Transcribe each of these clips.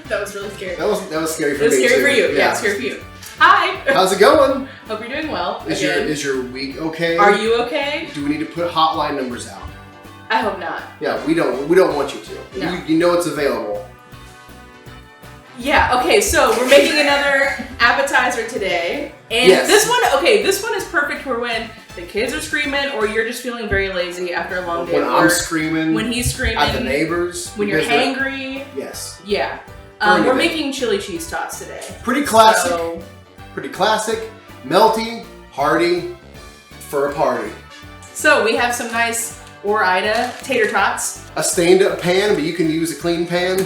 That was really scary. That was scary for me. It was scary too. for you. Yeah, it's scary for you. Hi. How's it going? Hope you're doing well. Is your week okay? Are you okay? Do we need to put hotline numbers out? I hope not. Yeah, we don't want you to. No. You know it's available. Yeah, okay, so we're making another appetizer today. And yes. this one is perfect for when the kids are screaming or you're just feeling very lazy after a long day When at I'm work. screaming. When he's screaming. At the neighbors. When you're hangry. Yes. Yeah. We're making chili cheese tots today. Pretty classic. So, pretty classic, melty, hearty, for a party. So we have some nice Ore-Ida tater tots. A stained up pan, but you can use a clean pan.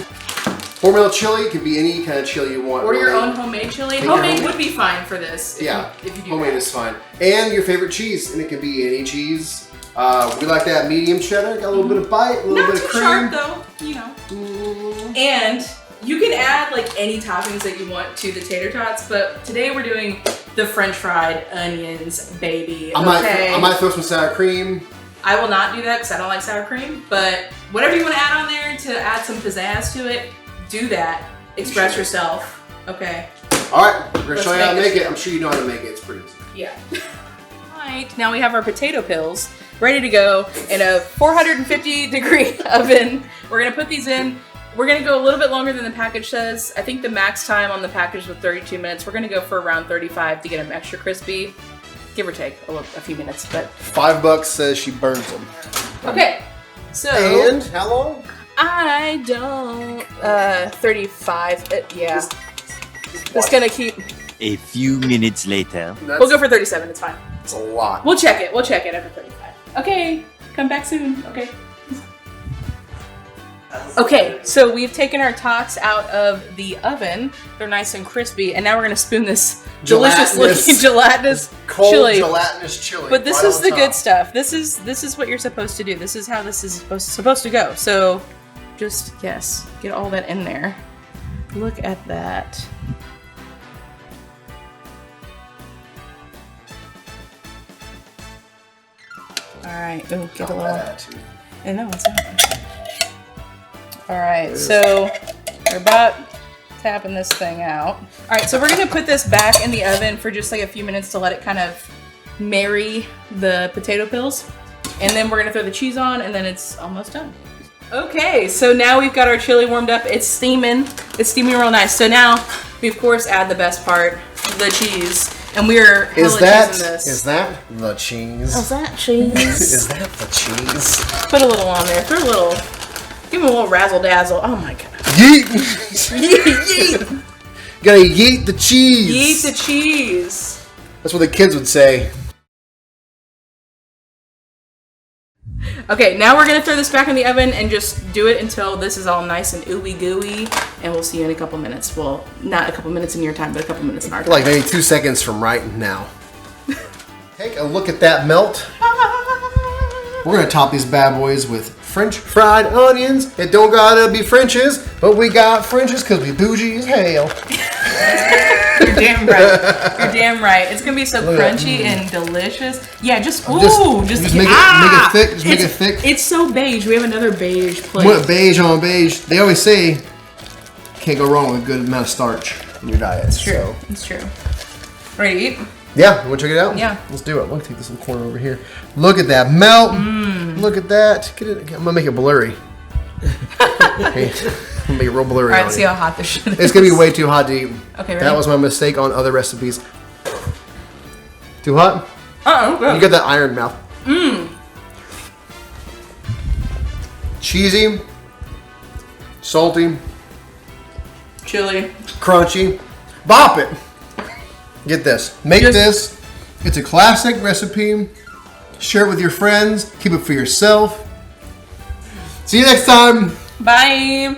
Hormel chili can be any kind of chili you want. Or your own homemade chili. Homemade would be fine for this. If you do homemade is fine. And your favorite cheese, and it can be any cheese. We like that medium cheddar. Got a little bit of bite, a little bit of cream. Not too sharp though, you know. And you can add like any toppings that you want to the tater tots, but today we're doing the French fried onions, baby. I might throw some sour cream. I will not do that because I don't like sour cream, but whatever you want to add on there to add some pizzazz to it, do that. Express yourself. Okay. All right, we're gonna show you how to make it. I'm sure you know how to make it. It's pretty easy. Yeah. All right, now we have our potato pills ready to go in a 450-degree oven. We're gonna put these in. We're gonna go a little bit longer than the package says. I think the max time on the package was 32 minutes. We're gonna go for around 35 to get them extra crispy. Give or take a few minutes, but. $5 says she burns them. Okay, so. And how long? I don't, 35, yeah. It's gonna keep. A few minutes later. We'll go for 37, it's fine. It's a lot. We'll check it after 35. Okay, come back soon, okay. Okay, so we've taken our tots out of the oven. They're nice and crispy, and now we're gonna spoon this delicious looking gelatinous cold chili. Gelatinous chili. But this right is on the top. good stuff. This is what you're supposed to do. This is how this is supposed to go. So just, yes, get all that in there. Look at that. All right, ooh, get a little. I know, it's not. All right, so we're about tapping this thing out. All right, so we're gonna put this back in the oven for just like a few minutes to let it kind of marry the potato pills. And then we're gonna throw the cheese on and then it's almost done. Okay, so now we've got our chili warmed up. It's steaming real nice. So now we of course add the best part, the cheese. And we're hella cheesing this. Is that the cheese? Is that cheese? Is that the cheese? Put a little on there, throw a little, give him a little razzle dazzle. Oh my god. Yeet! Yeet, yeet. Gotta yeet the cheese. Yeet the cheese. That's what the kids would say. Okay, now we're gonna throw this back in the oven and just do it until this is all nice and ooey gooey, and we'll see you in a couple minutes. Well, not a couple minutes in your time, but a couple minutes in our time. Like maybe 2 seconds from right now. Take a look at that melt. We're gonna top these bad boys with French fried onions. It don't gotta be French's, but we got French's because we bougie as hell. You're damn right. You're damn right. It's gonna be so crunchy and delicious. Yeah, just make it thick. Just make it thick. It's so beige. We have another beige plate. What beige on beige? They always say can't go wrong with a good amount of starch in your diet. It's true. It's true. Ready to eat? Yeah, you want to check it out? Yeah. Let's do it. Let me take this little corner over here. Look at that melt. Look at that. Get it. I'm gonna make it blurry. Okay. I'm gonna make it real blurry. All right, see how hot this shit is. It's gonna be way too hot to eat. Okay, ready? That was my mistake on other recipes. Too hot? Uh-oh. You got that iron mouth. Cheesy, salty, Chili. crunchy. Bop it. Get this. Make this. It's a classic recipe. Share it with your friends. Keep it for yourself. See you next time. Bye.